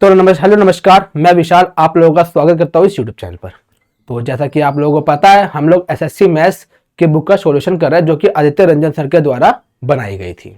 तो हेलो नमस्कार, मैं विशाल आप लोगों का स्वागत करता हूँ इस यूट्यूब चैनल पर। तो जैसा कि आप लोगों को पता है, हम लोग एसएससी मैथ्स के बुक का सॉल्यूशन कर रहे हैं जो कि आदित्य रंजन सर के द्वारा बनाई गई थी।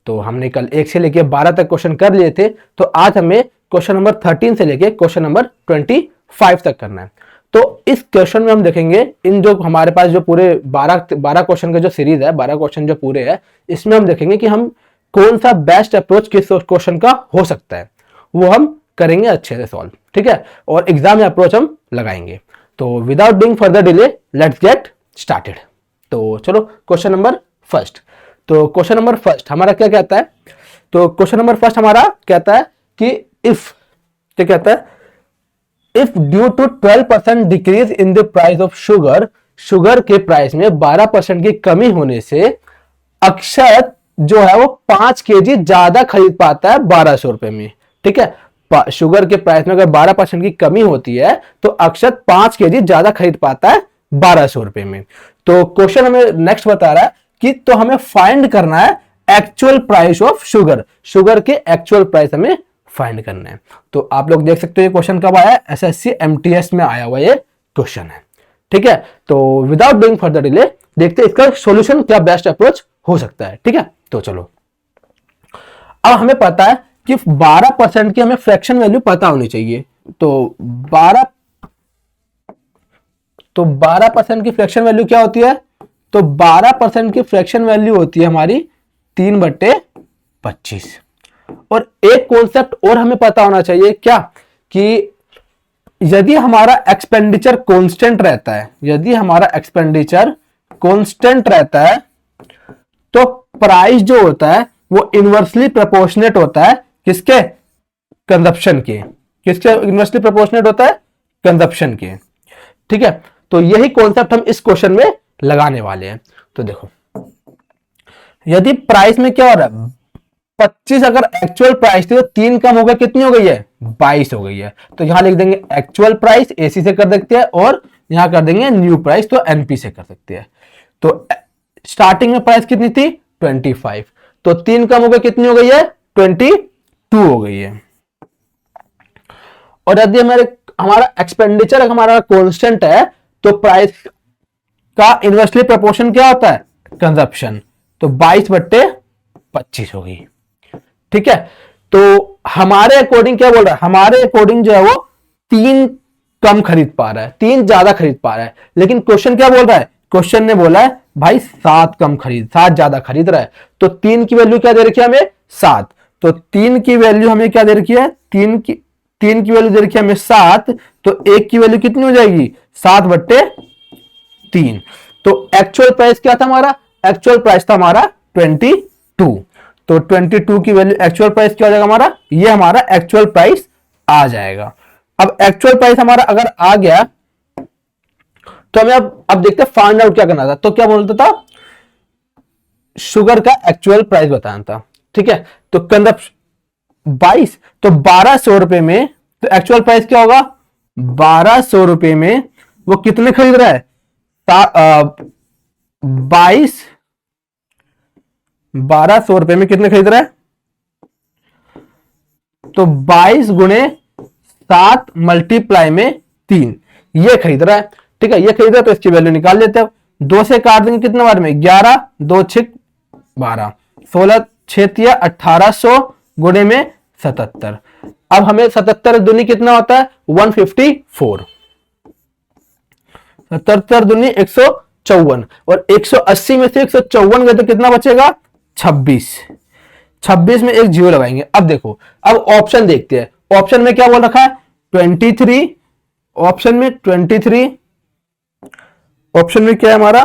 तो हमने कल 1 से लेके 12 तक क्वेश्चन कर लिए थे। तो आज हमें क्वेश्चन नंबर 13 से लेके क्वेश्चन नंबर 25 तक करना है। तो इस क्वेश्चन में हम देखेंगे इन जो हमारे पास जो पूरे 12 क्वेश्चन का जो सीरीज है, 12 क्वेश्चन जो पूरे है, इसमें हम देखेंगे कि हम कौन सा बेस्ट अप्रोच किस क्वेश्चन का हो सकता है, वो हम करेंगे अच्छे से सॉल्व। ठीक है, और एग्जाम में अप्रोच हम लगाएंगे। तो without doing further delay let's get started. तो चलो क्वेश्चन नंबर फर्स्ट। तो क्वेश्चन नंबर फर्स्ट हमारा क्या कहता है? तो क्वेश्चन नंबर फर्स्ट हमारा कहता है कि इफ, क्या कहता है, if due to 12% decrease in the price of sugar, sugar के प्राइस में 12% की कमी होने से अक्षत जो है वो 5 केजी ज्यादा खरीद पाता है 1200 रुपए में। ठीक है, शुगर के प्राइस में अगर 12% की कमी होती है तो अक्षत 5 केजी ज्यादा खरीद पाता है 1200 रुपए में। तो क्वेश्चन हमें नेक्स्ट बता रहा है कि तो हमें फाइंड करना है actual price of sugar, sugar के एक्चुअल प्राइस हमें फाइंड करना है। तो आप लोग देख सकते हो ये क्वेश्चन कब आया है, एसएससी एमटीएस में आया हुआ ये क्वेश्चन है। ठीक है, तो विदाउट डूइंग फर्दर डिले देखते हैं इसका सॉल्यूशन क्या बेस्ट अप्रोच हो सकता है। ठीक है, तो चलो अब हमें पता है कि 12% की हमें फ्रैक्शन वैल्यू पता होनी चाहिए। तो 12% की फ्रैक्शन वैल्यू क्या होती है? तो 12% की फ्रैक्शन वैल्यू होती है हमारी 3/25। और एक कॉन्सेप्ट और हमें पता होना चाहिए क्या, कि यदि हमारा एक्सपेंडिचर कांस्टेंट रहता है, यदि हमारा एक्सपेंडिचर कांस्टेंट रहता है तो प्राइस जो होता है वो इनवर्सली प्रोपोर्शनेट होता है किसके? कंजप्शन के। किसके इनवर्सली प्रोपोर्शनेट होता है? कंजप्शन के। ठीक है, तो यही कॉन्सेप्ट हम इस क्वेश्चन में लगाने वाले हैं। तो देखो, यदि प्राइस में क्या हो रहा है, 25 अगर एक्चुअल प्राइस थी तो 3 कम हो गया, कितनी हो गई है? 22 हो गई है। तो यहां लिख देंगे एक्चुअल प्राइस, एसी से कर सकते हैं, और यहां कर देंगे न्यू प्राइस, तो एनपी से कर सकते हैं। तो स्टार्टिंग में प्राइस कितनी थी? 25, तो 3 कम हो गया, कितनी हो गई है? 22 हो गई है। और यदि हमारा एक्सपेंडिचर हमारा कांस्टेंट है तो प्राइस का इनवर्सली प्रोपोर्शन क्या होता है? कंजप्शन। तो 22/25 हो गई। ठीक है, तो हमारे अकॉर्डिंग क्या बोल रहा है? हमारे अकॉर्डिंग जो है वो 3 कम खरीद पा रहा है, 3 ज्यादा खरीद पा रहा है। लेकिन क्वेश्चन क्या बोल रहा है? क्वेश्चन ने बोला है भाई 7 ज्यादा खरीद रहा है। तो 3 की वैल्यू क्या दे रखी है हमें? 7। तो 3 की वैल्यू हमें क्या दे रखी है? 3 की वैल्यू दे रखी है हमें 7। तो 1 की वैल्यू कितनी हो जाएगी? 7/3। तो एक्चुअल प्राइस क्या था हमारा? एक्चुअल प्राइस था हमारा 22। तो 22 की वैल्यू एक्चुअल प्राइस क्या हो जाएगा हमारा? ये हमारा एक्चुअल प्राइस आ जाएगा। अब एक्चुअल प्राइस हमारा अगर आ गया तो हमें अब देखते हैं फाइंड आउट क्या करना था। तो क्या बोलता था? शुगर का एक्चुअल प्राइस बताना था। ठीक है, तो कंजप्शन 22, तो 1200 रुपए में, तो एक्चुअल प्राइस क्या होगा? 1200 रुपए में वो कितने खरीद रहा है? 1200 रुपए में कितने खरीद रहा है? तो 22 गुणे 7 मल्टीप्लाई में 3, ये खरीद रहा है। ठीक है, ये खरीद रहा है, तो इसकी वैल्यू निकाल लेते हैं। 2 से काट देंगे कितने बार में? 11, 2 6 12, 16 6 1800 गुणे में 77। अब हमें 77 दूनी कितना होता है? 154। 77 दूनी 154, और 180 में से 154 गए तो कितना बचेगा? 26। 26 में एक जीरो लगाएंगे। अब देखो, अब ऑप्शन देखते हैं। ऑप्शन में क्या बोल रखा है? 23। ऑप्शन में 23, ऑप्शन में क्या है हमारा?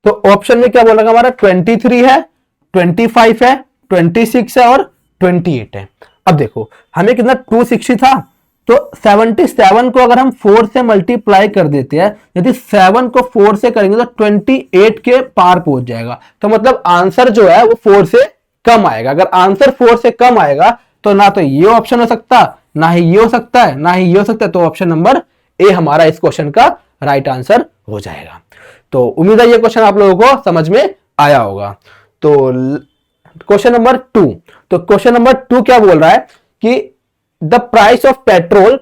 तो ऑप्शन में क्या बोल रखा है हमारा? 23 है, 25 है, 26 है, और 28 है। अब देखो, हमें कितना 260 था, तो 77 को अगर हम 4 से मल्टीप्लाई कर देते हैं, यदि 7 को 4 से करेंगे तो 28 के पार पहुंच जाएगा। तो मतलब आंसर जो है वो 4 से कम आएगा। अगर आंसर 4 से कम आएगा तो ना तो ये ऑप्शन हो सकता, ना ही ये हो सकता है, ना ही ये हो सकता है। तो ऑप्शन नंबर ए हमारा इस क्वेश्चन का राइट आंसर हो जाएगा। तो उम्मीद है ये क्वेश्चन आप लोगों को समझ में आया होगा। तो क्वेश्चन नंबर 2। तो क्वेश्चन नंबर 2 क्या बोल रहा है कि the price of petrol,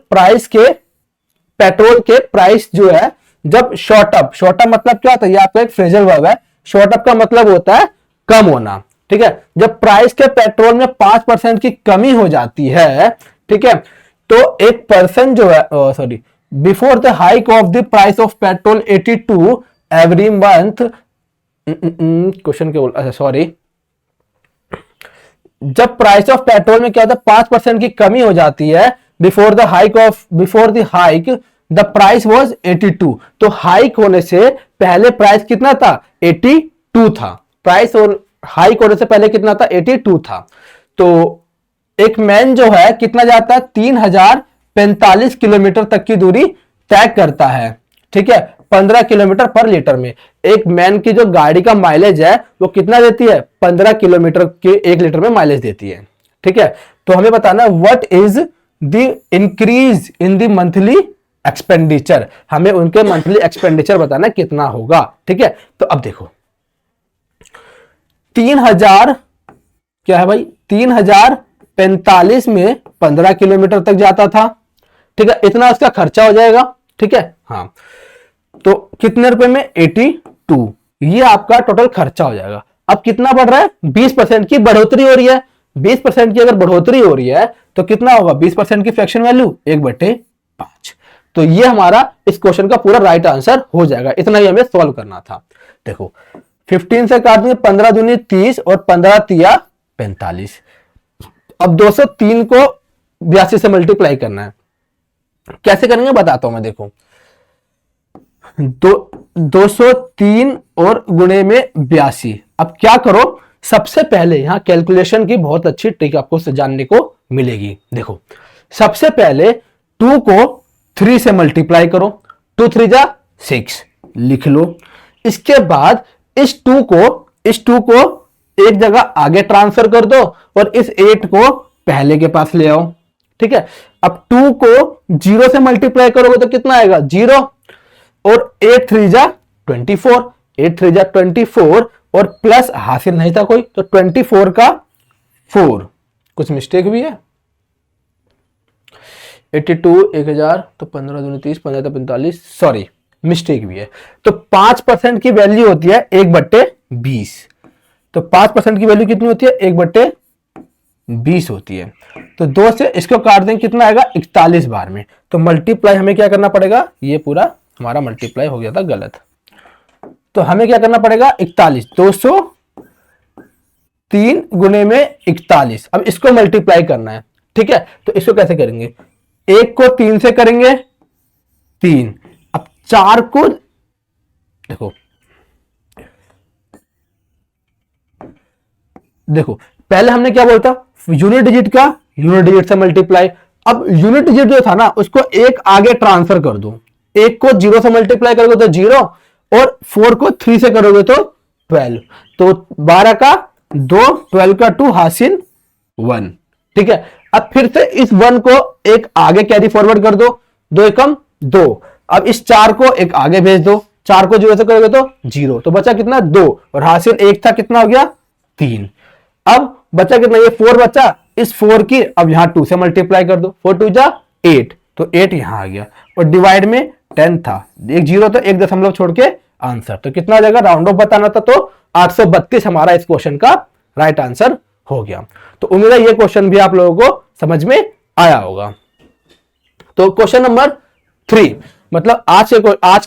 petrol के प्राइस जो है जब शॉर्ट अप मतलब क्या होता है, ये आपका एक फ्रेजल वर्ब है। शॉर्ट अप का मतलब होता है कम होना, ठीक है। जब प्राइस के पेट्रोल में 5% की कमी हो जाती है, ठीक है, तो एक पर्सन जो है, sorry, before the hike of the price of petrol 82 every month, question क्या बोल, अच्छा सॉरी, जब प्राइस ऑफ पेट्रोल में क्या होता है 5% की कमी हो जाती है, before the hike the price was 82। तो हाइक होने से पहले प्राइस कितना था, 82 था। प्राइस और हाइक होने से पहले कितना था, 82 था। तो एक मैन जो है कितना जाता है, 3045 किलोमीटर तक की दूरी तय करता है, ठीक है, 15 किलोमीटर पर लीटर में। एक मैन की जो गाड़ी का माइलेज है वो कितना देती है, 15 किलोमीटर के 1 लीटर में माइलेज देती है, ठीक है। तो हमें बताना what is the increase in the monthly expenditure, हमें उनके मंथली एक्सपेंडिचर बताना कितना होगा, ठीक है। तो अब देखो 3000 क्या है भाई, 3045 में 15 किलोमीटर तक जाता था, ठीक है, इतना उसका खर्चा हो जाएगा, ठीक है। हाँ, तो कितने रुपए में, 82, ये आपका टोटल खर्चा हो जाएगा। अब कितना बढ़ रहा है, 20% की बढ़ोतरी हो रही है। 20% की अगर बढ़ोतरी हो रही है तो कितना होगा, 20% की फ्रैक्शन वैल्यू 1/5। तो ये हमारा इस क्वेश्चन का पूरा राइट आंसर हो जाएगा। इतना ही हमें सॉल्व करना था। देखो 15 से काट देंगे, 15 दूनी 30 और 15 तिया 45। अब 203 को 82 से मल्टीप्लाई करना है। कैसे करेंगे बताता हूं मैं। देखो 203 और गुणे में 82। अब क्या करो, सबसे पहले यहां कैलकुलेशन की बहुत अच्छी ट्रिक आपको जानने को मिलेगी। देखो सबसे पहले 2 को 3 से मल्टीप्लाई करो, 2 3 जा 6 लिख लो। इसके बाद इस 2 को एक जगह आगे ट्रांसफर कर दो और इस 8 को पहले के पास ले आओ, ठीक है। अब 2 को 0 से मल्टीप्लाई करोगे तो कितना आएगा, 0, और 8 3 जा 24, 8 3 जा 24 और प्लस हासिल नहीं था कोई, तो 24 का 4, कुछ मिस्टेक भी है, 82 1000 तो 15 दूनी 30, 15 तो 45, सॉरी मिस्टेक भी है। तो 5% की वैल्यू होती है 1/20। तो 5% की वैल्यू कितनी होती है, 1/20 होती है। तो 2 से इसको काट देंगे, कितना आएगा 41 बार में। तो मल्टीप्लाई हमें क्या करना पड़ेगा, ये पूरा हमारा मल्टीप्लाई हो गया था गलत। तो हमें क्या करना पड़ेगा, 41, 203 गुने में 41। अब इसको मल्टीप्लाई करना है, ठीक है। तो इसको कैसे करेंगे, 1 को 3 से करेंगे 3, अब 4 को देखो पहले हमने क्या बोलता, यूनिट डिजिट का यूनिट डिजिट से मल्टीप्लाई। अब यूनिट डिजिट जो था ना उसको एक आगे ट्रांसफर कर दो। 1 को 0 से मल्टीप्लाई करोगे तो 0 और 4 को 3 से करोगे तो 12। तो 12 का 2, 12 का 2 हासिल 1, ठीक है। अब फिर से इस 1 को एक आगे कैरी फॉरवर्ड कर दो, 2 एकम 2। अब इस 4 को एक आगे भेज दो, 4 को 0 से करोगे तो 0, तो बचा कितना 2 और हासिल 1 था, कितना हो गया 3। अब बचा कितना, ये 4 बचा, इस 4 की अब यहां 2 से मल्टीप्लाई कर दो, 4 2 जा 8, तो 8 यहां आ गया और डिवाइड में 10 था, एक 0 तो 1 दशमलव छोड़ के आंसर। तो कितना आ जाएगा, राउंड ऑफ बताना था, तो 832 हमारा इस क्वेश्चन का राइट आंसर हो गया। तो उम्मीद है ये क्वेश्चन भी आप लोगों को समझ में आया होगा। तो क्वेश्चन नंबर 3 मतलब आज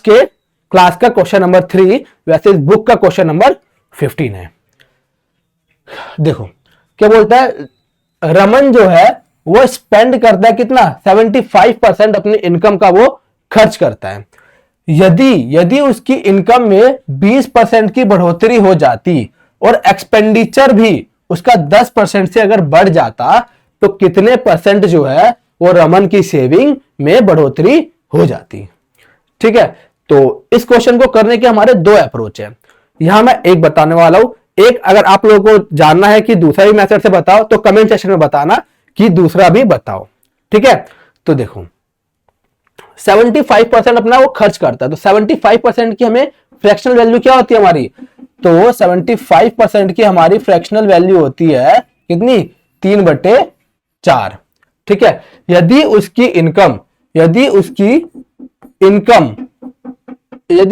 के क्लास का क्वेश्चन नंबर 3, वैसे इस बुक का क्वेश्चन नंबर 15 है। देखो क्या बोलता है, रमन जो है वो स्पेंड करता है कितना, 75% अपनी इनकम का वो खर्च करता है। यदि उसकी इनकम में 20% की बढ़ोतरी हो जाती और एक्सपेंडिचर भी उसका 10% से अगर बढ़ जाता तो कितने परसेंट जो है वो रमन की सेविंग में बढ़ोतरी हो जाती, ठीक है। तो इस क्वेश्चन को करने के हमारे 2 अप्रोच है। यहां मैं एक बताने वाला हूं, एक अगर आप लोगों को जानना है कि दूसरा भी मेथड से बताओ तो कमेंट सेक्शन में बताना कि दूसरा भी बताओ, ठीक है। तो देखो 75% अपना वो खर्च करता है, तो 75% की हमें फ्रैक्शनल वैल्यू क्या होती है हमारी, तो 75% की हमारी फ्रैक्शनल वैल्यू होती है कितनी, 3/4। ठीक है, यदि उसकी इनकम यदि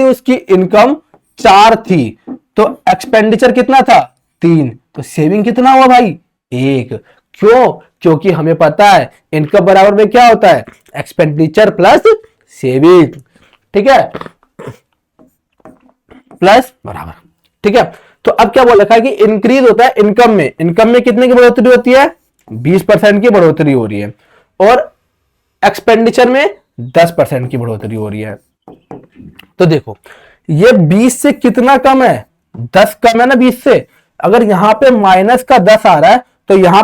उसकी इनकम 4 थी तो एक्सपेंडिचर कितना था, 3, तो सेविंग कितना हुआ भाई, 1। क्यों, क्योंकि हमें पता है इनकम बराबर में क्या होता है, एक्सपेंडिचर प्लस सेविंग। ठीक है, प्लस बराबर। ठीक है, तो अब क्या बोल रखा है कि इंक्रीज होता है इनकम में कितने की बढ़ोतरी होती है, 20% की बढ़ोतरी हो रही है, और एक्सपेंडिचर में 10% की बढ़ोतरी हो रही है। तो देखो ये 20 से कितना कम है, 10 कम है ना 20 से। अगर यहां पे माइनस का 10 आ रहा है तो यहां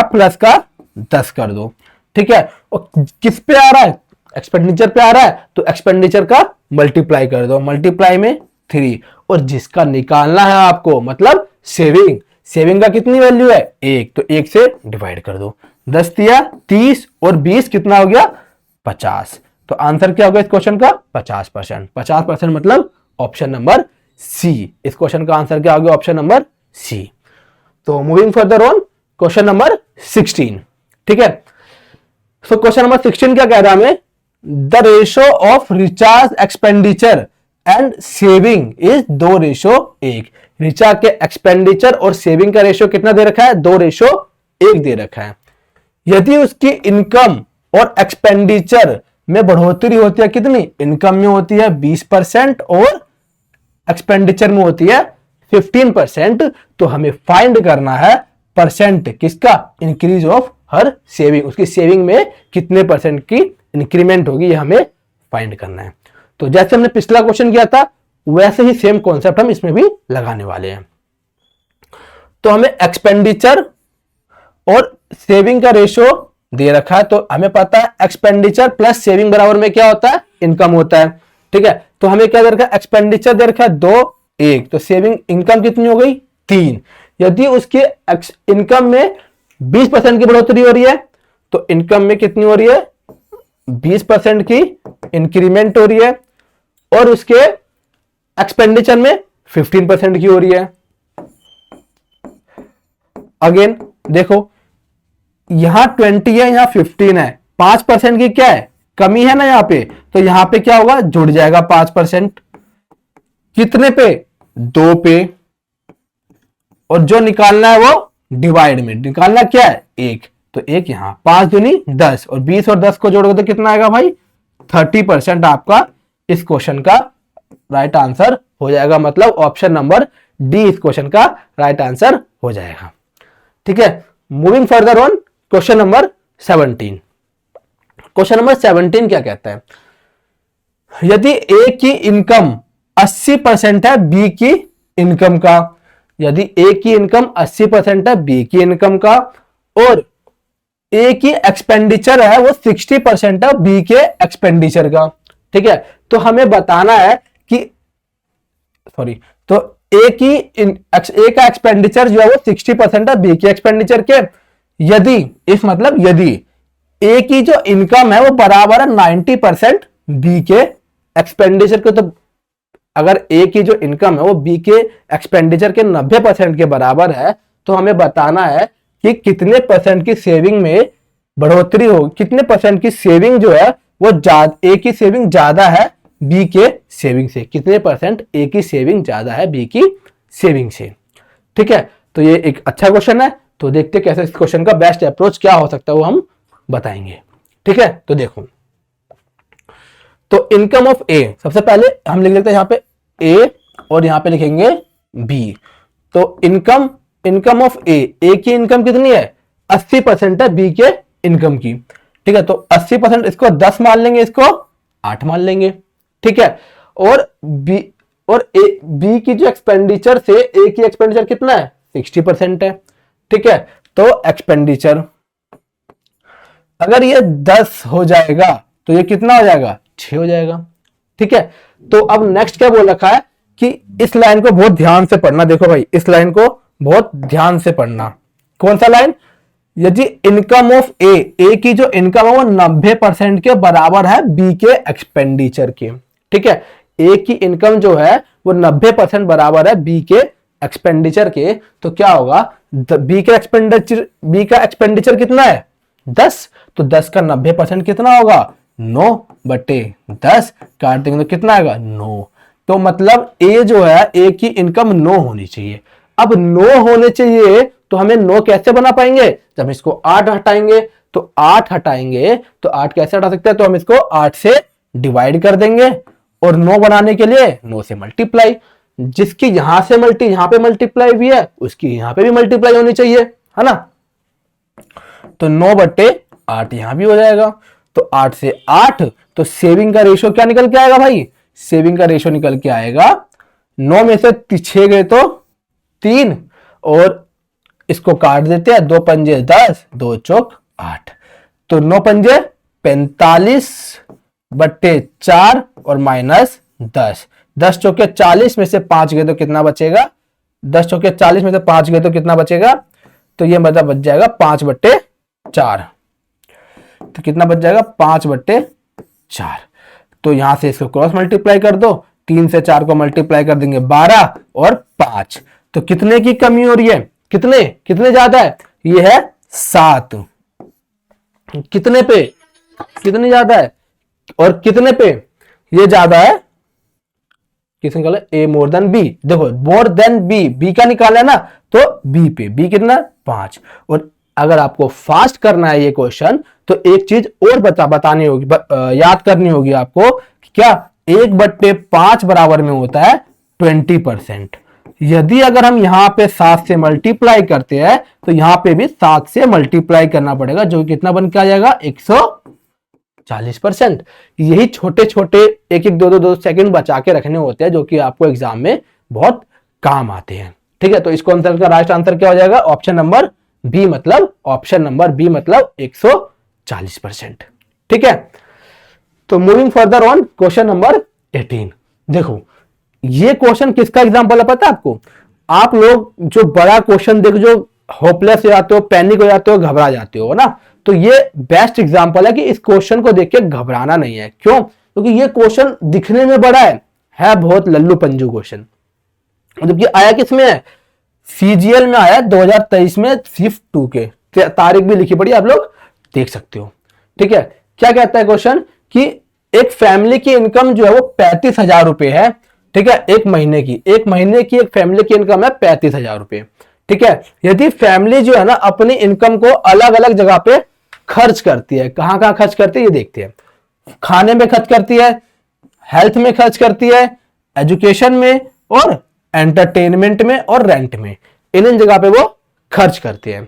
प्लस का 10 कर दो। ठीक है, और किस पे आ रहा है, एक्सपेंडिचर पे आ रहा है, तो एक्सपेंडिचर का मल्टीप्लाई कर दो, मल्टीप्लाई में 3। और जिसका निकालना है आपको मतलब सेविंग का कितनी वैल्यू है, 1, तो 1 से डिवाइड कर दो। 10 दिया 30 और 20 कितना हो गया, 50। तो आंसर क्या होगा इस क्वेश्चन का, 50%। 50% मतलब ऑप्शन नंबर सी। इस क्वेश्चन का आंसर क्या होगा, ऑप्शन नंबर सी। तो moving further on question number 16। ठीक है, सो क्वेश्चन नंबर 16 क्या कह रहा है हमें, the ratio of recharge expenditure and saving is 2:1। Recharge के एक्सपेंडिचर और सेविंग का रेशियो कितना दे रखा है, 2:1 दे रखा है। यदि उसकी इनकम और एक्सपेंडिचर में बढ़ोतरी होती है कितनी, इनकम में होती है 20% और एक्सपेंडिचर में होती है 15%, तो हमें फाइंड करना है परसेंट किसका, इंक्रीज ऑफ हर सेविंग, उसकी सेविंग में कितने परसेंट की इंक्रीमेंट होगी, ये हमें फाइंड करना है। तो जैसे हमने पिछला क्वेश्चन किया था वैसे ही सेम कॉन्सेप्ट हम इसमें भी लगाने वाले हैं। तो हमें एक्सपेंडिचर और सेविंग का रेशियो दे रखा है, तो हमें पता है एक्सपेंडिचर प्लस सेविंग बराबर में क्या होता है, इनकम होता है। ठीक है, तो हमें क्या दे रखा है, एक्सपेंडिचर दे रखा है 2:1, तो सेविंग इनकम कितनी हो गई, 3। यदि उसके इनकम में 20% की बढ़ोतरी हो रही है तो इनकम में कितनी हो रही है, 20% की इंक्रीमेंट हो रही है, और उसके एक्सपेंडिचर में 15% की हो रही है। अगेन देखो यहां 20 है, यहां 15 है, 5% की क्या है, कमी है ना यहां पे, तो यहां पे क्या होगा, जुड़ जाएगा 5%। कितने पे, 2 पे, और जो निकालना है वो डिवाइड में, निकालना क्या है, 1, तो 1 यहां, 5 दूनी 10, और 20 और 10 को जोड़ोगे तो कितना आएगा भाई, 30% आपका इस क्वेश्चन का राइट आंसर हो जाएगा। मतलब ऑप्शन नंबर डी इस क्वेश्चन का राइट आंसर हो जाएगा। ठीक है, moving further on question number 17। Question number 17 क्या कहता है, यदि ए की इनकम 80% है बी की इनकम का, यदि ए की इनकम 80% है बी की इनकम का, और ए की एक्सपेंडिचर है वो 60% है बी के एक्सपेंडिचर का। ठीक है, तो हमें बताना है कि तो ए का एक्सपेंडिचर जो है वो 60% है बी के एक्सपेंडिचर के। यदि यदि ए की जो इनकम है वो बराबर है 90% बी के एक्सपेंडिचर के, तो अगर ए की जो इनकम है वो बी के एक्सपेंडिचर के 90% के बराबर है, तो हमें बताना है कि कितने परसेंट की सेविंग में बढ़ोतरी हो, कितने परसेंट की सेविंग जो है वो ए की सेविंग ज्यादा है बी के सेविंग से, कितने परसेंट ए की सेविंग ज्यादा है बी की सेविंग से। ठीक है, तो ये एक अच्छा क्वेश्चन है, तो देखते कैसे इस क्वेश्चन का बेस्ट अप्रोच क्या हो सकता है वो हम बताएंगे। ठीक है, तो देखो, तो इनकम ऑफ ए, सबसे पहले हम लिख लेते हैं यहां पे ए और यहां पे लिखेंगे बी। तो इनकम ऑफ ए की इनकम कितनी है, 80% है बी के इनकम की। ठीक है, तो 80%, इसको 10 मान लेंगे, इसको 8 मान लेंगे। ठीक है, और बी की जो एक्सपेंडिचर से ए की एक्सपेंडिचर कितना है, 60% है। ठीक है, तो एक्सपेंडिचर अगर ये 10 हो जाएगा तो ये कितना हो जाएगा, 6 हो जाएगा। ठीक है, तो अब नेक्स्ट क्या बोल रखा है कि इस लाइन को बहुत ध्यान से पढ़ना। देखो भाई, इस लाइन को बहुत ध्यान से पढ़ना। कौन सा लाइन, यदि इनकम ऑफ ए की जो इनकम है वो 90% के बराबर है बी के एक्सपेंडिचर के। ठीक है, ए की इनकम जो है वो 90% बराबर है बी के एक्सपेंडिचर के, तो क्या होगा, बी का एक्सपेंडिचर कितना है 10, तो 10 का 90% कितना होगा 9/10, काट देंगे तो कितना आएगा 9। तो मतलब ए जो है, ए की इनकम 9 होनी चाहिए। अब 9 होने चाहिए तो हमें 9 कैसे बना पाएंगे, जब इसको 8 हटाएंगे, तो 8 हटाएंगे तो 8 कैसे हटा सकते हैं, तो हम इसको 8 से डिवाइड कर देंगे, और 9 बनाने के लिए 9 से मल्टीप्लाई, जिसकी यहां से यहां पे मल्टीप्लाई भी है उसकी यहां पे भी मल्टीप्लाई होनी चाहिए, है ना। तो 9/8 यहां भी हो जाएगा, तो 8 से 8, तो सेविंग का रेशियो क्या निकल के आएगा भाई, सेविंग का रेशियो निकल के आएगा 9 में से 6 गए तो 3, और इसको काट देते हैं, 2 पंजे 10, 2 चौक 8, तो 9 पंजे 45/4 और माइनस 10, 10 चौके 40 में से 5 गए तो कितना बचेगा, 10 चौके 40 में से 5 गए तो कितना बचेगा, तो ये मतलब बच जाएगा 5/4, तो कितना बच जाएगा 5/4। तो यहां से इसको क्रॉस मल्टीप्लाई कर दो, 3 से 4 को मल्टीप्लाई कर देंगे 12 और 5, तो कितने की कमी हो रही है, कितने ज्यादा है, ये है 7, कितने पे, कितनी ज्यादा है, और कितने पे ये ज्यादा है, किसने निकाला, ए मोर देन बी, देखो मोर देन बी का निकाला है ना, तो बी पे, बी कितना 5। और अगर आपको फास्ट करना है ये क्वेश्चन, तो एक चीज और बतानी होगी, याद करनी होगी आपको, क्या 1/5 बराबर में होता है 20%। यदि अगर हम यहां पे 7 से मल्टीप्लाई करते हैं, तो यहां पे भी 7 से मल्टीप्लाई करना पड़ेगा, जो कितना बन के आ जाएगा 140%। यही छोटे छोटे 1-1, 2-2 सेकंड बचा के रखने होते हैं, जो कि आपको एग्जाम में बहुत काम आते हैं। ठीक है, तो इसको आंसर का राइट आंसर क्या हो जाएगा, ऑप्शन नंबर बी, मतलब 140%। ठीक है, तो moving further on question number 18। देखो ये क्वेश्चन किसका एग्जांपल है पता है आपको, आप लोग जो बड़ा क्वेश्चन देख जो होपलेस हो जाते हो, पैनिक हो जाते हो, घबरा जाते हो ना, तो ये बेस्ट एग्जांपल है कि इस क्वेश्चन को देख के घबराना नहीं है। क्यों, क्योंकि ये क्वेश्चन दिखने में बड़ा है बहुत लल्लू पंजू क्वेश्चन, जबकि आया किसमें है, सीजीएल में आया 2023 में सिर्फ 2 के, तारीख भी लिखी पड़ी, आप लोग देख सकते हो। ठीक है, क्या कहता है क्वेश्चन कि एक फैमिली की इनकम जो है वो 35,000 रुपए है। ठीक है, एक महीने की एक फैमिली की इनकम है 35,000 रुपए। ठीक है, यदि फैमिली जो है ना अपनी इनकम को अलग अलग जगह पे खर्च करती है, कहां कहां खर्च करती है ये देखते हैं, खाने में खर्च करती है, हेल्थ में खर्च करती है, एजुकेशन में और एंटरटेनमेंट में और रेंट में, इन जगह पे वो खर्च करती है।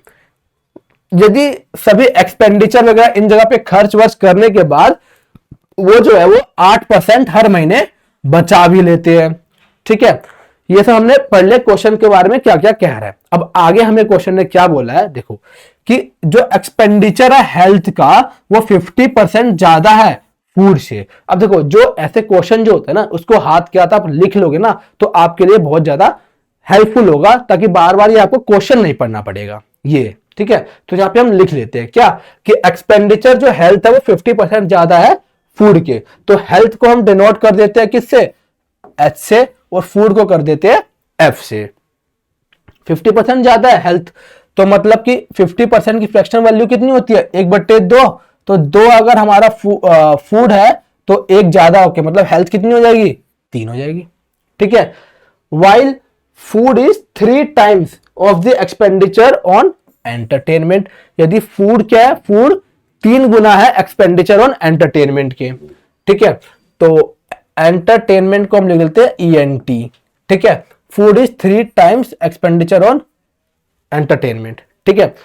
यदि सभी एक्सपेंडिचर वगैरह इन जगह पे खर्च वर्च करने के बाद वो जो है वो 8% हर महीने बचा भी लेते हैं। ठीक है, ये सब हमने पढ़ लिया क्वेश्चन के बारे में क्या क्या कह रहा है। अब आगे हमें क्वेश्चन ने क्या बोला है, देखो कि जो एक्सपेंडिचर है हेल्थ का वो 50% ज्यादा है फूड से। अब देखो जो ऐसे क्वेश्चन जो होते हैं ना उसको हाथ के हाथ आप लिख लोगे ना तो आपके लिए बहुत ज्यादा हेल्पफुल होगा, ताकि बार बार ये आपको क्वेश्चन नहीं पढ़ना पड़ेगा ये। ठीक है, तो यहां पे हम लिख लेते हैं क्या कि एक्सपेंडिचर जो हेल्थ है वो 50% ज्यादा है फूड के, तो हेल्थ को हम डिनोट कर देते हैं किससे, एच से, और फूड को कर देते हैं एफ से। 50% ज्यादा है हेल्थ, तो मतलब कि 50% की फ्रैक्शनल वैल्यू कितनी होती है 1/2, तो 2 अगर हमारा फूड है तो 1 ज्यादा होके मतलब हेल्थ कितनी हो जाएगी 3 हो जाएगी। ठीक है, while food is 3 times of the expenditure on entertainment, यदि फूड क्या है, फूड 3 गुना है एक्सपेंडिचर ऑन एंटरटेनमेंट के। ठीक है, तो एंटरटेनमेंट को हम लिख लेते हैं ENT। ठीक है, food is 3 times expenditure on entertainment. ठीक है,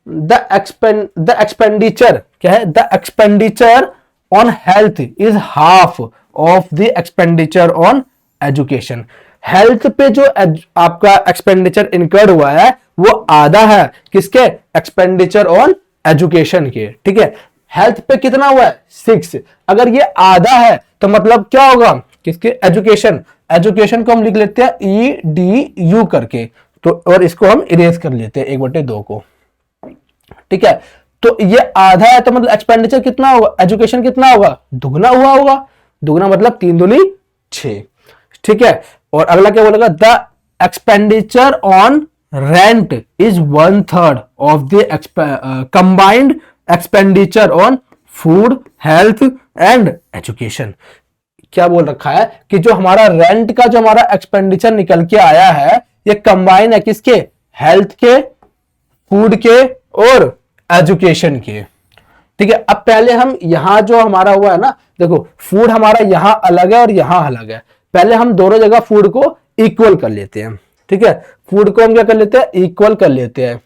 द एक्सपेंडिचर क्या है, the expenditure on health is half of the expenditure on education. Health पे जो आपका एक्सपेंडिचर इनकर्ड हुआ है वो आधा है किसके, एक्सपेंडिचर ऑन एजुकेशन के। ठीक है, हेल्थ पे कितना हुआ है 6, अगर ये आधा है तो मतलब क्या होगा किसके, एजुकेशन को हम लिख लेते हैं EDU करके, तो और इसको हम इरेज कर लेते हैं 1/2 को। ठीक है, तो ये आधा है तो मतलब एक्सपेंडिचर कितना होगा, एजुकेशन कितना होगा, दुगना हुआ होगा, दुगना मतलब 3 दूनी 6। ठीक है, और अगला क्या बोलेगा, the expenditure on rent is 1/3 of the combined expenditure on food, health and education. क्या बोल रखा है कि जो हमारा रेंट का जो हमारा एक्सपेंडिचर निकल के आया है ये कंबाइन है किसके, हेल्थ के, फूड के और एजुकेशन के। ठीक है, अब पहले हम यहां जो हमारा हुआ है ना, देखो फूड हमारा यहां अलग है और यहां अलग है, पहले हम दोनों जगह फूड को इक्वल कर लेते हैं। ठीक है, फूड को हम क्या कर लेते हैं, इक्वल कर लेते हैं।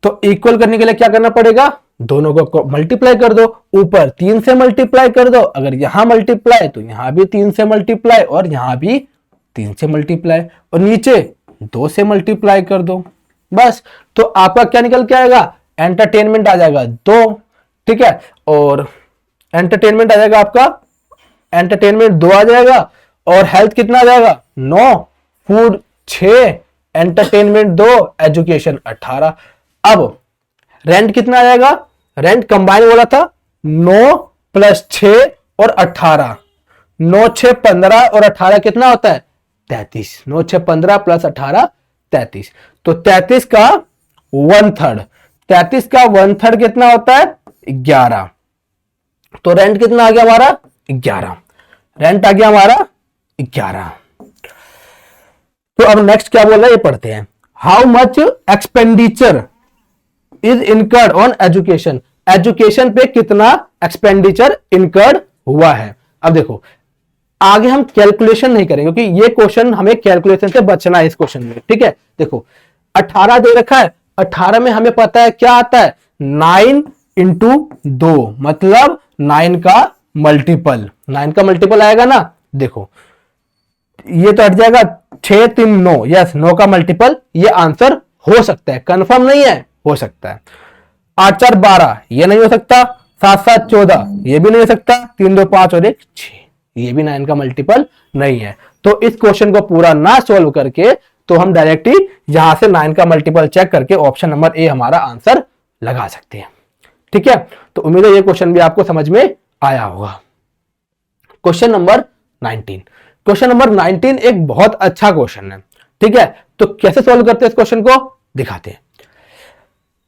तो इक्वल करने के लिए क्या करना पड़ेगा, दोनों को मल्टीप्लाई कर दो, ऊपर 3 से मल्टीप्लाई कर दो, अगर यहां मल्टीप्लाई तो यहां भी 3 से मल्टीप्लाई और यहां भी 3 से मल्टीप्लाई, और नीचे 2 से मल्टीप्लाई कर दो, बस। तो आपका क्या निकल के आएगा, एंटरटेनमेंट आ जाएगा 2। ठीक है, और एंटरटेनमेंट आ जाएगा आपका, एंटरटेनमेंट 2 आ जाएगा, और हेल्थ कितना आ जाएगा 9, फूड 6, एंटरटेनमेंट 2, एजुकेशन 18। अब रेंट कितना आ जाएगा, रेंट कंबाइन बोला था 9 + 6 और 18, 9 6 15 और 18 कितना होता है 33, 9 6 15 + 18 33। तो 33 का 1/3, 33 का 1/3 कितना होता है 11। तो रेंट कितना आ गया हमारा 11, रेंट आ गया हमारा 11। तो अब नेक्स्ट क्या बोल रहा है ये पढ़ते हैं, how much expenditure is incurred on education, education पे कितना एक्सपेंडिचर इनकर्ड हुआ है। अब देखो आगे हम कैलकुलेशन नहीं करेंगे क्योंकि ये क्वेश्चन हमें कैलकुलेशन से बचना है इस क्वेश्चन में। ठीक है, देखो 18 दे रखा है, 18 में हमें पता है क्या आता है 9 × 2 मतलब 9 का मल्टीपल, 9 का मल्टीपल आएगा ना, देखो ये तो हट जाएगा 6 3 9, यस 9 का मल्टीपल, ये आंसर हो सकता है, कंफर्म नहीं है, हो सकता है। 8 4 12 ये नहीं हो सकता, 7 7 14 ये भी नहीं हो सकता, 3 2 5 और 1 6 ये भी 9 का मल्टीपल नहीं है। तो इस क्वेश्चन को पूरा ना सॉल्व करके तो हम डायरेक्ट ही यहां से 9 का मल्टीपल चेक करके ऑप्शन नंबर ए हमारा आंसर लगा सकते हैं। ठीक है, तो उम्मीद है ये क्वेश्चन भी आपको समझ में आया होगा। क्वेश्चन नंबर 19, क्वेश्चन नंबर 19 एक बहुत अच्छा क्वेश्चन है। ठीक है, तो कैसे सॉल्व करते हैं इस क्वेश्चन को दिखाते हैं।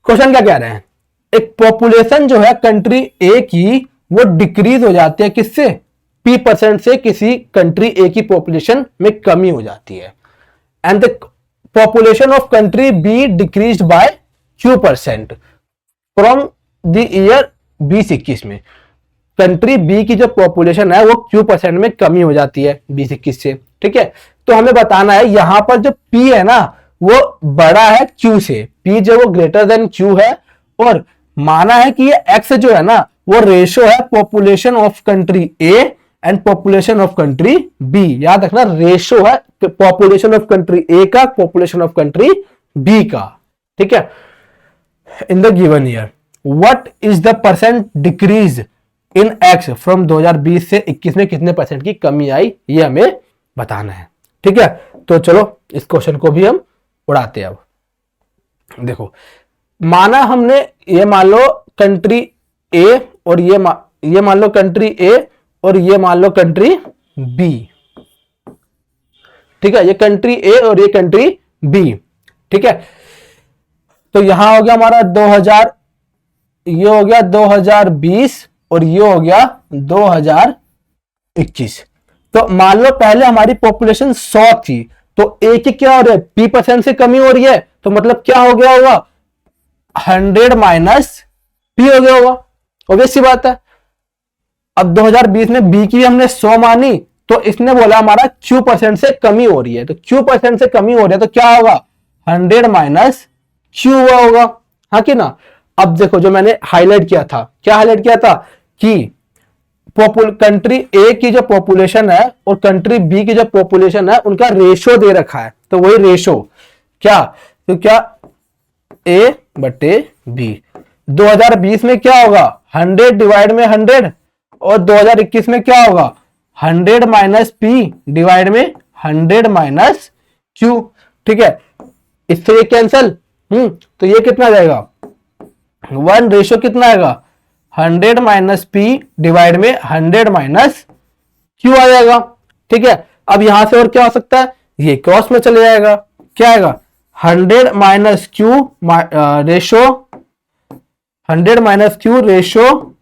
क्वेश्चन क्या कह रहे हैं, एक पॉपुलेशन जो है कंट्री ए की वो डिक्रीज हो जाती है किससे, P% से किसी कंट्री ए की पॉपुलेशन में कमी हो जाती है, and the population of country be decreased by Q% from the year 2021 में। कंट्री बी की जो पॉपुलेशन है वो Q% में कमी हो जाती है 2021 से। ठीक है, तो हमें बताना है यहां पर जो P है ना वो बड़ा है Q से, P जो वो ग्रेटर देन Q है, और माना है कि ये X जो है ना वो रेशो है population of country A and population of country B। याद रखना रेशो है पॉपुलेशन ऑफ कंट्री A का पॉपुलेशन ऑफ कंट्री B का। ठीक है, in the given year what is the percent decrease in X from 2020 से 21 में कितने % की कमी आई ये हमें बताना है। ठीक है, तो चलो इस क्वेश्चन को भी हम उड़ाते हैं। अब देखो माना हमने ये मान लो कंट्री ए और ये मान लो कंट्री ए और ये मान लो कंट्री बी। ठीक है, ये कंट्री ए और ये कंट्री बी। ठीक है, तो यहां हो गया हमारा 2000, ये हो गया 2020 और ये हो गया 2021। तो मान लो पहले हमारी पॉपुलेशन 100 थी, तो ए की क्या हो रहा है P% से कमी हो रही है, तो मतलब क्या हो गया होगा 100 माइनस P हो गया होगा, ऑब्वियस सी बात है। अब 2020 में बी की हमने 100 मानी तो इसने बोला हमारा Q% से कमी हो रही है, तो Q% से कमी हो रही है तो क्या होगा 100 माइनस Q हुआ होगा, हाँ कि ना। अब देखो जो मैंने हाईलाइट किया था, क्या हाईलाइट किया था कि कंट्री ए की जो पॉपुलेशन है और कंट्री बी की जो पॉपुलेशन है उनका रेशो दे रखा है, तो वही रेशो क्या, तो क्या A/B। 2020 में क्या होगा 100 डिवाइड में 100 और 2021 में क्या होगा 100 माइनस P डिवाइड में 100 माइनस Q। ठीक है, इससे ये कैंसल, तो ये कितना जाएगा 1 रेशो कितना आएगा 100 माइनस P डिवाइड में 100 माइनस Q आ जाएगा। ठीक है, अब यहां से और क्या हो सकता है, ये क्रॉस में चले जाएगा, क्या आएगा 100 minus Q ratio 100 minus Q ratio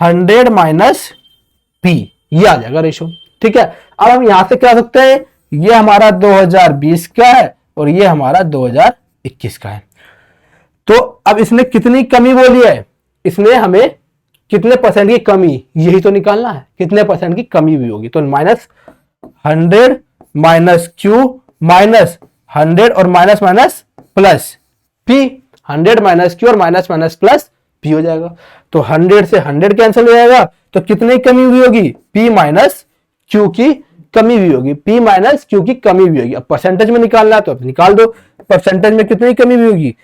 100 minus P, ये आ जाएगा रेशो। ठीक है, अब हम यहां से क्या सकते हैं, ये हमारा 2020 का है और ये हमारा 2021 का है। तो अब इसने कितनी कमी बोली है, इसने हमें कितने परसेंट की कमी, यही तो निकालना है, कितने परसेंट की कमी भी होगी। तो माइनस 100 माइनस क्यू माइनस 100 और minus minus plus P, 100 minus Q और माइनस माइनस प्लस पी हो जाएगा। तो 100 से 100 कैंसिल हो जाएगा, तो कितनी कमी हुई होगी, पी माइनस क्यू की कमी भी होगी, पी माइनस क्यू की कमी भी होगी। अब परसेंटेज में निकालना है तो अब निकाल दो, परसेंटेज में कितनी कमी भी होगी,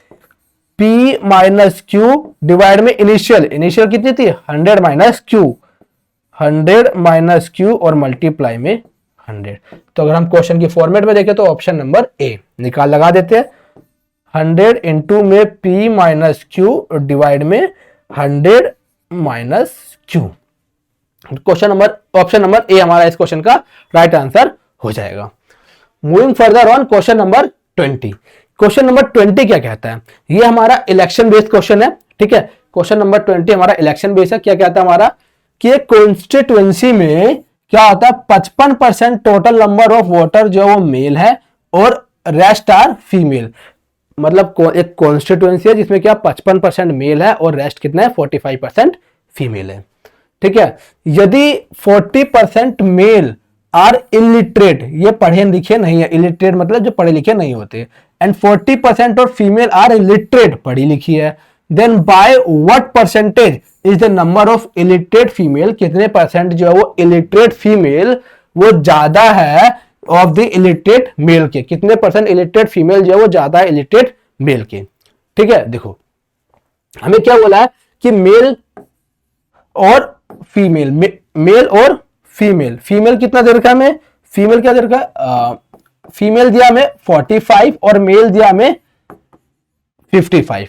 P माइनस क्यू डिवाइड में इनिशियल, इनिशियल कितनी थी 100 माइनस क्यू, 100 माइनस क्यू और मल्टीप्लाई में 100। तो अगर हम क्वेश्चन की फॉर्मेट में देखें तो ऑप्शन नंबर ए निकाल लगा देते हैं, 100 इंटू में P माइनस क्यू डिवाइड में 100 minus Q. Question number option number A हमारा इस क्वेश्चन का राइट आंसर हो जाएगा। Moving further on question number 20। Question number 20 क्या कहता है, ये हमारा इलेक्शन बेस्ड क्वेश्चन है। ठीक है, क्वेश्चन नंबर 20 हमारा इलेक्शन बेस्ड है। क्या कहता है हमारा कि एक कॉन्स्टिट्यूएंसी में क्या होता है 55% टोटल नंबर ऑफ वोटर जो वो मेल है और रेस्ट आर फीमेल। मतलब एक कॉन्स्टिट्यूएंसी है जिसमें क्या 55% मेल है और रेस्ट कितना है 45% फीमेल है। ठीक है, यदि 40% मेल आर इलिटरेट, ये पढ़े लिखे नहीं है, इलिटरेट मतलब जो पढ़े लिखे नहीं होते, एंड 40% और फीमेल आर इलिटरेट, पढ़ी लिखी है, then by what percentage is the number of illiterate female, कितने परसेंट जो है वो इलिटरेट फीमेल वो ज्यादा है ऑफ द इलिटरेट मेल के, कितने परसेंट इलिटरेट फीमेल जो है वो ज्यादा है इलिटरेट मेल के। ठीक है, देखो हमें क्या बोला है कि मेल और फीमेल, मेल और फीमेल, फीमेल कितना दे रखा है हमें, फीमेल क्या दे रखा है, फीमेल दिया हमें 45 और मेल दिया हमें 55।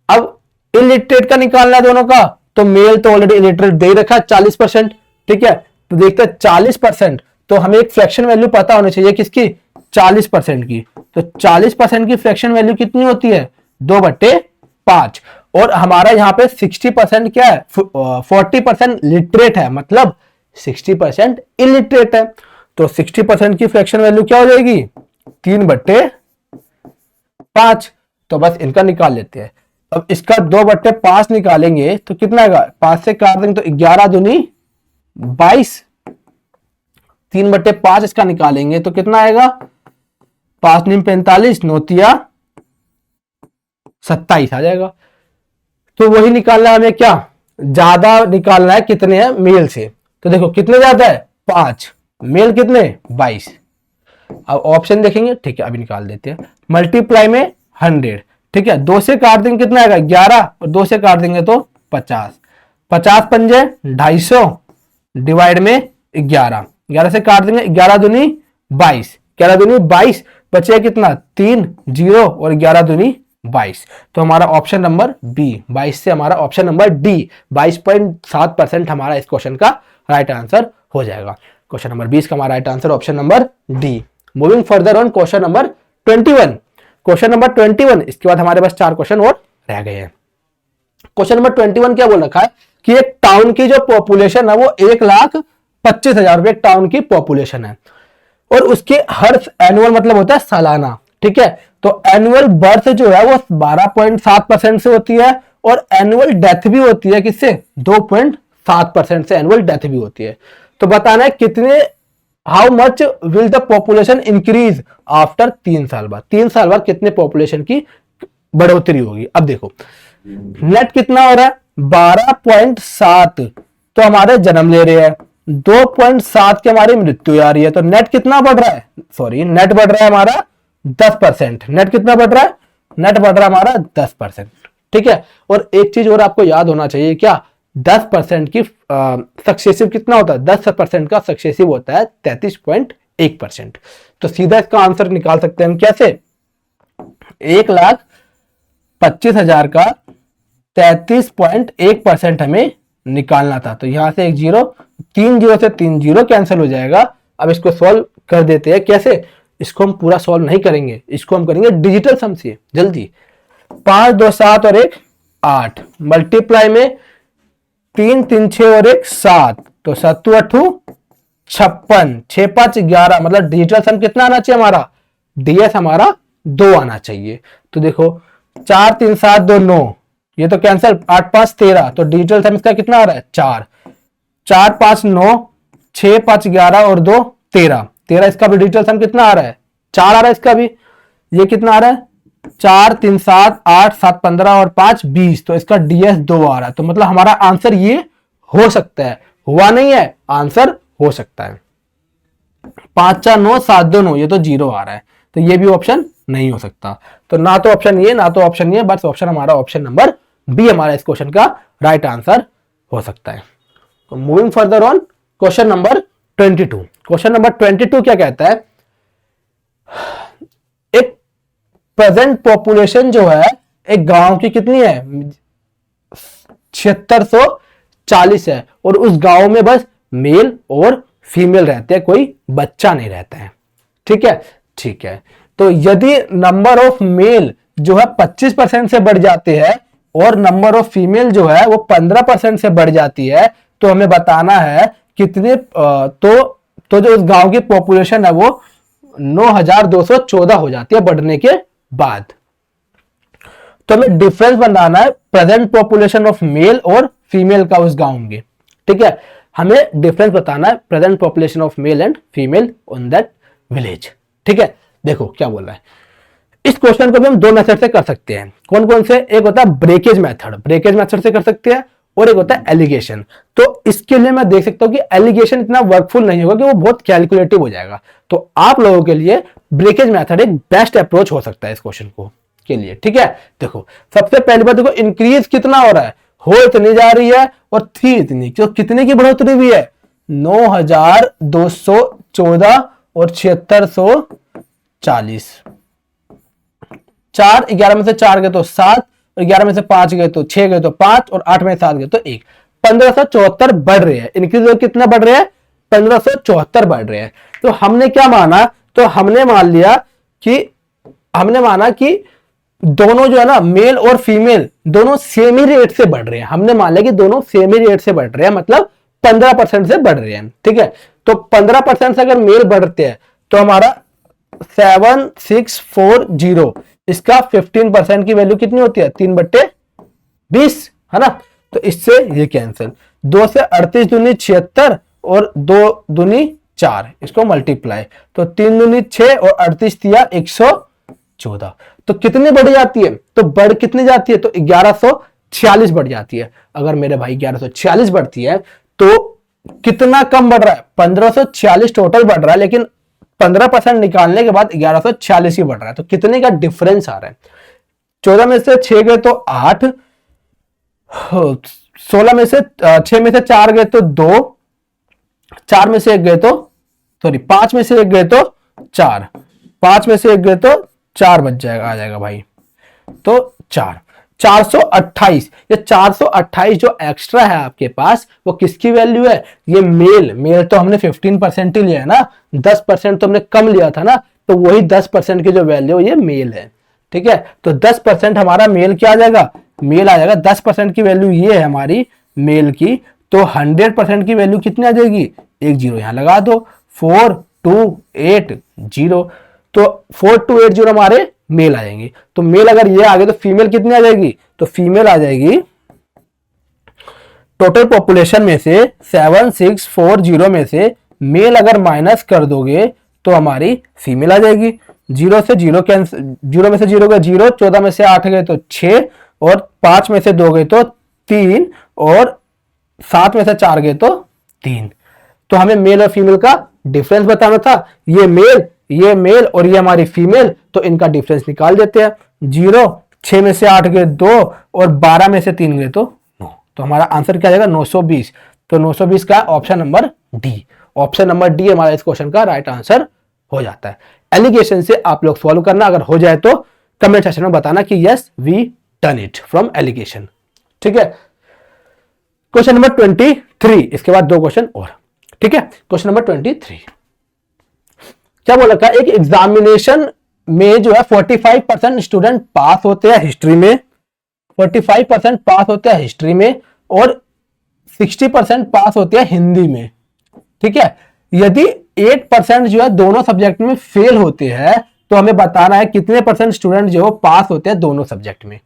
अब इलिटरेट का निकालना है दोनों का, तो मेल तो ऑलरेडी इलिटरेट दे रखा है 40%। ठीक है, तो देखते हैं 40%, तो हमें एक फ्रैक्शन वैल्यू पता होनी चाहिए किसकी, 40% की। तो 40% की फ्रैक्शन वैल्यू कितनी होती है 2/5, और हमारा यहाँ पे 60% क्या है 40% लिटरेट है, मतलब 60% इलिटरेट है। तो 60% की फ्रैक्शन वैल्यू क्या हो जाएगी 3/5। तो बस इनका निकाल लेते हैं। अब इसका 2/5 निकालेंगे तो कितना आएगा, 5 से काट देंगे तो 11 दूनी 22, 3/5 इसका निकालेंगे तो कितना आएगा 5 × 45, 9 × 27 आ जाएगा। तो वही निकालना है हमें, क्या ज्यादा निकालना है कितने हैं मेल से। तो देखो कितने ज्यादा है 5, मेल कितने 22। अब ऑप्शन देखेंगे, ठीक है अभी निकाल देते हैं, मल्टीप्लाई में 100। ठीक है, 2 से काट देंगे कितना आएगा 11, और 2 से काट देंगे तो 50, 50 पंजे 250 डिवाइड में 11, 11 से काट देंगे 11 दूनी 22, 11 दूनी 22, बचे कितना 3 0 और 11 दूनी 22। तो हमारा ऑप्शन नंबर बी 22 से हमारा ऑप्शन नंबर डी 22.7% हमारा इस क्वेश्चन का राइट आंसर हो जाएगा। क्वेश्चन नंबर 20 का हमारा right answer option number D. Moving further on question number 21। Question number 21, इसके बाद हमारे पास 4 क्वेश्चन और रह गए हैं। क्वेश्चन नंबर 21 क्या बोल रखा है कि एक टाउन की जो पॉपुलेशन है वो 1,25,000 एक टाउन की पॉपुलेशन है, और उसके हर एनुअल मतलब होता है सालाना। ठीक है, तो एनुअल बर्थ जो है वो 12.7% से होती है, और एनुअल डेथ भी होती है किससे 2.7% से एनुअल डेथ भी होती है। तो बताना है कितने, how much will the population increase after 3 साल बाद, 3 साल बाद कितने पॉपुलेशन की बढ़ोतरी होगी। अब देखो नेट कितना हो रहा है 12.7, तो हमारे जन्म ले रहे हैं, 2.7 की हमारी मृत्यु आ रही है, तो नेट कितना बढ़ रहा है, सॉरी नेट बढ़ रहा है हमारा 10%। नेट कितना बढ़ रहा है, नेट बढ़ रहा है हमारा 10%। ठीक है, और एक चीज और आपको याद होना चाहिए, क्या 10% की सक्सेसिव कितना होता है, 10% का सक्सेसिव होता है 33.1%। तो सीधा इसका आंसर निकाल सकते हैं हम कैसे, 1,25,000 का 33.1% हमें निकालना था। तो यहां से एक जीरो, 3 जीरो से 3 जीरो कैंसिल हो जाएगा। अब इसको सॉल्व कर देते हैं। कैसे? इसको हम पूरा सॉल्व नहीं करेंगे, इसको हम करेंगे डिजिटल सम से। जल्दी, 5 2 7 और 1 8, मल्टीप्लाई में 3 3 6 और 1 7, तो 7 8 56, 6 5 11, मतलब डिजिटल सम कितना आना चाहिए हमारा? डीएस हमारा 2 आना चाहिए। तो देखो 4 3 7 2 9, ये तो कैंसिल, 8 5 13, तो डिजिटल सम इसका कितना आ रहा है? 4 4 5 9, 6 5 11 और 2 13, 13 इसका भी डिजिटल सम कितना आ रहा है? 4 आ रहा है इसका भी। ये कितना आ रहा है? 4 3 7 8 7 15 और 5 20, तो इसका डीएस 2 आ रहा है। तो मतलब हमारा आंसर ये हो सकता है, हुआ नहीं है, आंसर हो सकता है। 5 4 9 7 2 9, ये तो 0 आ रहा है, तो ये भी ऑप्शन नहीं हो सकता। तो ना तो ऑप्शन ये, ना तो ऑप्शन ये, बस ऑप्शन हमारा ऑप्शन नंबर बी हमारा इस क्वेश्चन का राइट आंसर हो सकता है। तो moving further on, question number 22। Question number 22 क्या कहता है? एक प्रेजेंट पॉपुलेशन जो है एक गांव की कितनी है? 7640 है, और उस गांव में बस मेल और फीमेल रहते हैं, कोई बच्चा नहीं रहता है। ठीक है, ठीक है। तो यदि नंबर ऑफ मेल जो है 25% से बढ़ जाते हैं और नंबर ऑफ फीमेल जो है वो 15% से बढ़ जाती है, तो हमें बताना है कितने तो जो उस गांव की पॉपुलेशन है वो 9214 हो जाती है बढ़ने के बाद। तो हमें डिफरेंस बनाना है प्रेजेंट पॉपुलेशन ऑफ मेल और फीमेल का उस गांव में। ठीक है, हमें डिफरेंस बताना है present population of male and female on that village. ठीक है, देखो क्या बोल रहा है। इस क्वेश्चन को भी हम दो मेथड से कर सकते हैं। कौन कौन से? एक होता है ब्रेकेज मेथड, ब्रेकेज मेथड से कर सकते हैं, और एक होता है एलिगेशन। तो इसके लिए मैं देख सकता हूं कि एलिगेशन इतना वर्कफुल नहीं होगा, कि वो बहुत कैलकुलेटिव हो जाएगा। तो आप लोगों के लिए ब्रेकेज मेथड एक बेस्ट अप्रोच हो सकता है इस क्वेश्चन को के लिए। ठीक है, देखो सबसे पहली बात, देखो इंक्रीज कितना हो रहा है? हो इतनी जा रही है और थी इतनी, तो कितने की बढ़ोतरी हुई है? 9214 और 7640। 4 11 में से 4 गए तो 7, और 11 में से 5 गए तो 6 गए तो 5, और 8 में 7 गए तो 1, 1574 बढ़ रहे हैं। इंक्रीज कितना बढ़ रहे हैं? 1574 बढ़ रहे हैं। तो हमने क्या माना? तो हमने माना कि दोनों जो है ना, मेल और फीमेल दोनों सेम ही रेट से बढ़ रहे हैं। हमने मान लिया कि दोनों सेम ही रेट से बढ़ रहे हैं, मतलब 15% से बढ़ रहे हैं। ठीक है, तो 15% से अगर मेल बढ़ते हैं तो हमारा 7640, इसका 15% की वैल्यू कितनी होती है? 3/20, है ना। तो इससे ये कैंसिल, 2 से 38 दूनी 76 और 2 दूनी 4, इसको मल्टीप्लाई, तो 3 दूनी 6 और 38 दिया 114। तो कितनी बढ़ जाती है? तो बढ़ कितनी जाती है? तो 1146 बढ़ जाती है। अगर मेरे भाई 1146 बढ़ती है तो कितना कम बढ़ रहा है? 1546 टोटल बढ़ रहा है, लेकिन 15% निकालने के बाद 1146 ही बढ़ रहा है। तो कितने का डिफरेंस आ रहा है? 14 में से 6 गए तो 8, 16 में से 6 में से 4 गए तो 2, 4 में से 1 गए तो 5 में से 1 गए तो 4, 5 में से 1 गए तो 4 बच जाएगा, आ जाएगा भाई। तो 428, ये 428 जो एक्स्ट्रा है आपके पास, वो किसकी वैल्यू है? ये मेल तो हमने 15% ही लिया है ना, 10% तो हमने कम लिया था ना, तो वही 10% की जो वैल्यू ये मेल है। ठीक है, तो 10% हमारा मेल क्या आ जाएगा? मेल आ जाएगा। 10% की वैल्यू ये है हमारी मेल की, तो 100% की वैल्यू कितनी आ जाएगी? 1 0 यहां लगा दो, 4280, तो 4280 हमारे मेल आ जाएंगे। तो मेल अगर ये आ गए तो फीमेल कितनी आ जाएगी? तो फीमेल आ जाएगी टोटल पॉपुलेशन में से 7640 में से मेल अगर माइनस कर दोगे तो हमारी फीमेल आ जाएगी। 0 से 0 कैंसिल, 0 में से 0 गए 0, 14 में से 8 गए तो 6, और 5 में से 2 गए तो 3, और 7 में से 4 गए तो 3। तो हमें मेल और फीमेल का डिफरेंस बताना था। ये मेल और ये हमारी फीमेल, तो इनका डिफरेंस निकाल देते हैं। 0, 6 में से 8 गए 2, और 12 में से 3 गए तो 9। तो हमारा आंसर क्या जाएगा? 920। तो 920 का option number D, option number D हमारा इस क्वेश्चन का राइट आंसर हो जाता है। एलिगेशन से आप लोग सॉल्व करना, अगर हो जाए तो कमेंट सेक्शन में बताना कि yes we done it from allegation. ठीक है, क्वेश्चन नंबर 23, इसके बाद 2 क्वेश्चन और, ठीक है। क्वेश्चन नंबर 23 क्या बोला था, एक एग्जामिनेशन में जो है 45% स्टूडेंट पास होते हैं हिस्ट्री में, 45% पास होते हैं हिस्ट्री में और 60% पास होते हैं हिंदी में, ठीक है। यदि 8% जो है दोनों सब्जेक्ट में फेल होते हैं तो हमें बताना है कितने परसेंट स्टूडेंट जो पास होते हैं दोनों सब्जेक्ट में।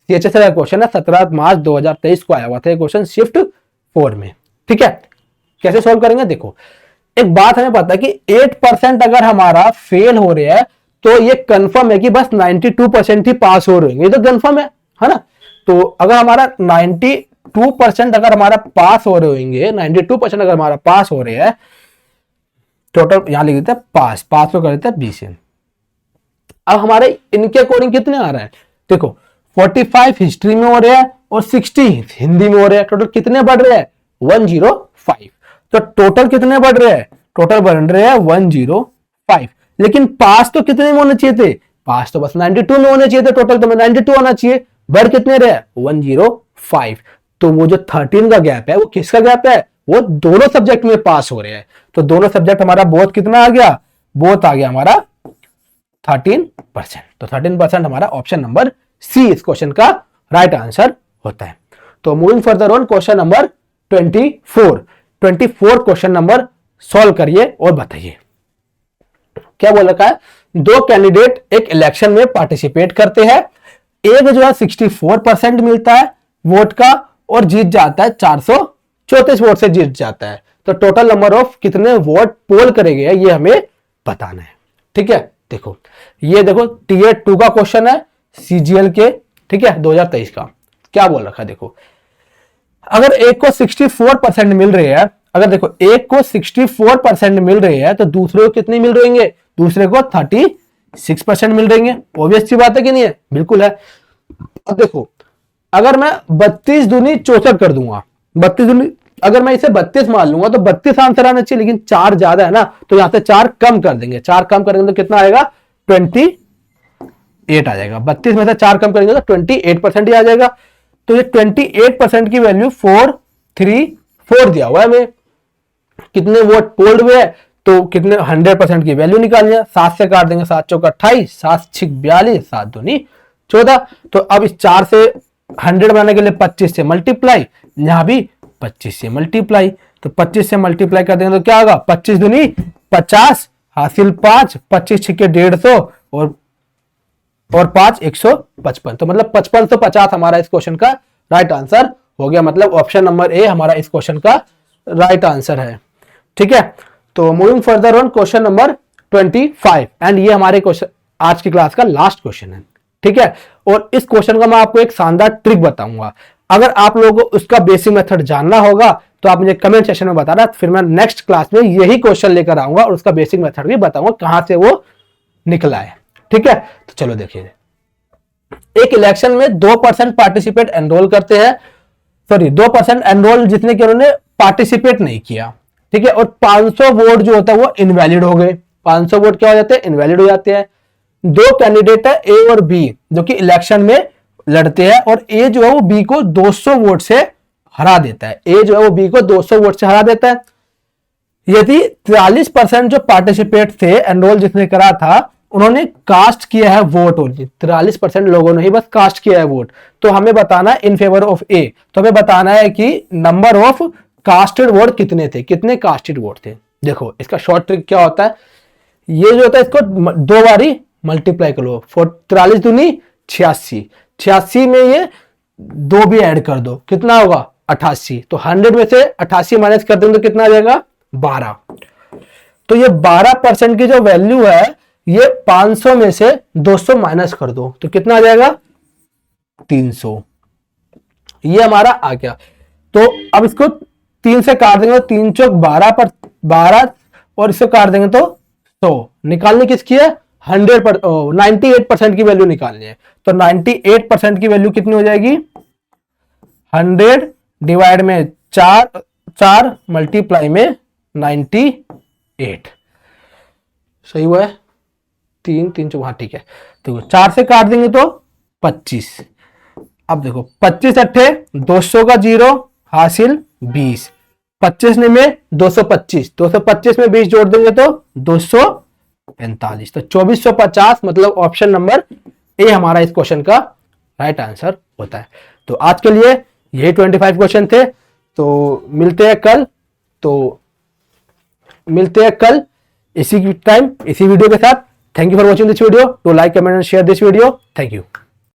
सीएचएस का क्वेश्चन है, 17 मार्च 2023 को आया हुआ था क्वेश्चन शिफ्ट 4 में, ठीक है। कैसे सॉल्व करेंगे, देखो एक बात हमें पता है कि 8% अगर हमारा फेल हो रहा है तो ये कंफर्म है कि बस 92% ही पास हो रहे हैं, ये तो कंफर्म है ना। तो अगर हमारा 92% अगर हमारा पास हो रहे होंगे, 92% अगर हमारा पास हो रहे हैं, टोटल यहां लिख देते हैं पास को कर देते हैं 20 से। अब हमारे इनके अकॉर्डिंग कितने आ रहा है, देखो 45 हिस्ट्री में हो रहे हैं और 60 हिंदी में हो रहे हैं, टोटल कितने बढ़ रहे हैं 105। तो टोटल कितने बढ़ रहे हैं, टोटल बढ़ रहे हैं 105। लेकिन पास तो कितने में होने चाहिए थे, पास तो बस 92 में होने चाहिए थे, टोटल तो 92 होना चाहिए, बढ़ कितने रहे 105। तो वो जो 13 का गैप है वो किसका गैप है, वो दोनों सब्जेक्ट में पास हो रहे हैं। तो दोनों सब्जेक्ट हमारा बोथ कितना आ गया, बोथ आ गया हमारा 13%। तो 13% हमारा ऑप्शन नंबर सी इस क्वेश्चन का राइट आंसर होता है। तो moving further on question number 24 question number solve करिए और बताइए क्या बोल रखा है। 2 कैंडिडेट एक इलेक्शन में पार्टिसिपेट करते हैं, एक जो है 64% मिलता है वोट का और जीत जाता है 434 वोट से जीत जाता है। तो टोटल नंबर ऑफ कितने वोट पोल करे गए ये हमें बताना है, ठीक है। देखो ये देखो टीयर 2 का क्वेश्चन है सीजीएल के, ठीक है 2023 का। क्या बोल रखा है, देखो अगर एक को 64% मिल रहे हैं, अगर देखो एक को 64% मिल रहे हैं तो दूसरे को कितने मिल रहेंगे, दूसरे को 36% मिल रहेंगे। ऑब्वियस सी बात है कि नहीं है, बिल्कुल है। अब देखो अगर मैं 32 दूनी 64 कर दूंगा, 32 दूनी अगर मैं इसे 32 मान लूंगा तो 32 आंसर आना चाहिए, लेकिन 4 ज्यादा है ना, तो यहां से 4 कम कर देंगे, 4 कम करेंगे तो कितना आएगा 28 आ जाएगा। 32 में से 4 कम करेंगे तो 28% ही आ जाएगा। तो ये 28% की वैल्यू 434 दिया हुआ है हमें। कितने वोट पोल्ड हुए हैं तो कितने 100% की वैल्यू निकालनी है, 7 से काट देंगे, 7 चौका 28, 7 छिक 42, 7 दूनी 14। तो अब इस 4 से 100 बनाने के लिए 25 से मल्टीप्लाई, यहां भी 25 से मल्टीप्लाई, तो 25 से मल्टीप्लाई कर देंगे तो क्या होगा 25 दूनी 50 हासिल 5, 25 छिके 150 और 5 155। तो मतलब 5550 हमारा इस क्वेश्चन का राइट आंसर हो गया। मतलब ऑप्शन नंबर ए हमारा इस क्वेश्चन का राइट आंसर है, ठीक है। तो moving further on question number 25 and ये हमारे क्वेश्चन आज की क्लास का लास्ट क्वेश्चन है, ठीक है। और इस क्वेश्चन का मैं आपको एक शानदार ट्रिक बताऊंगा। अगर आप लोगों को उसका बेसिक मेथड जानना होगा तो आप मुझे कमेंट सेक्शन में बताना, फिर मैं नेक्स्ट क्लास में यही क्वेश्चन लेकर आऊंगा और उसका बेसिक मेथड भी बताऊंगा कहां से वो निकला है, ठीक है। तो चलो देखिए, एक इलेक्शन में 2% पार्टिसिपेट एनरोल करते हैं, सॉरी 2% एनरोल जितने कि उन्होंने पार्टिसिपेट नहीं किया, ठीक है। और 500 वोट जो होता है वो इनवैलिड हो गए, 500 वोट क्या हो जाते हैं, इनवैलिड हो जाते हैं। 2 कैंडिडेट है ए और बी जो कि इलेक्शन में लड़ते हैं और ए जो है वो बी को 200 वोट से हरा देता है, ए जो है वो बी को 200 वोट से हरा देता है। यदि 43% जो पार्टिसिपेट थे एनरोल जिसने करा था उन्होंने कास्ट किया है वोट, ओनली 43% लोगों ने ही बस कास्ट किया है वोट, तो हमें बताना है इन फेवर ऑफ ए। तो हमें बताना है कि नंबर ऑफ कास्टेड वोट कितने थे, कितने कास्टेड वोट थे। देखो इसका शॉर्ट ट्रिक क्या होता है, ये जो होता है इसको 2 बारी मल्टीप्लाई कर लो, 43 दूनी 86, 86 में ये 2 भी ऐड कर दो, कितना होगा 88। तो 100 में से 88 माइनस कर देंगे तो कितना आ जाएगा 12। तो ये 12% की जो वैल्यू है ये 500 में से 200 माइनस कर दो तो कितना आ जाएगा 300, ये हमारा आ गया। तो अब इसको 3 से काट देंगे तो 3 चौक 12 पर 12 और इससे काट देंगे तो 100। निकालनी किसकी है 98% की वैल्यू निकालनी है। तो 98% की वैल्यू कितनी हो जाएगी 100 डिवाइड में 4 मल्टीप्लाई में 98, सही हुआ है 3 चौक, हाँ ठीक है। तो 4 से काट देंगे तो 25। अब देखो 25 अट्ठे 200 का 0 हासिल 20, 25 में 225, 225 में 20 जोड़ देंगे तो 245, तो 2450 मतलब ऑप्शन नंबर ए हमारा इस क्वेश्चन का राइट आंसर होता है। तो आज के लिए यही 25 क्वेश्चन थे। तो मिलते हैं कल इसी टाइम इसी वीडियो के साथ। Thank you for watching this video. To like, comment and share this video. Thank you.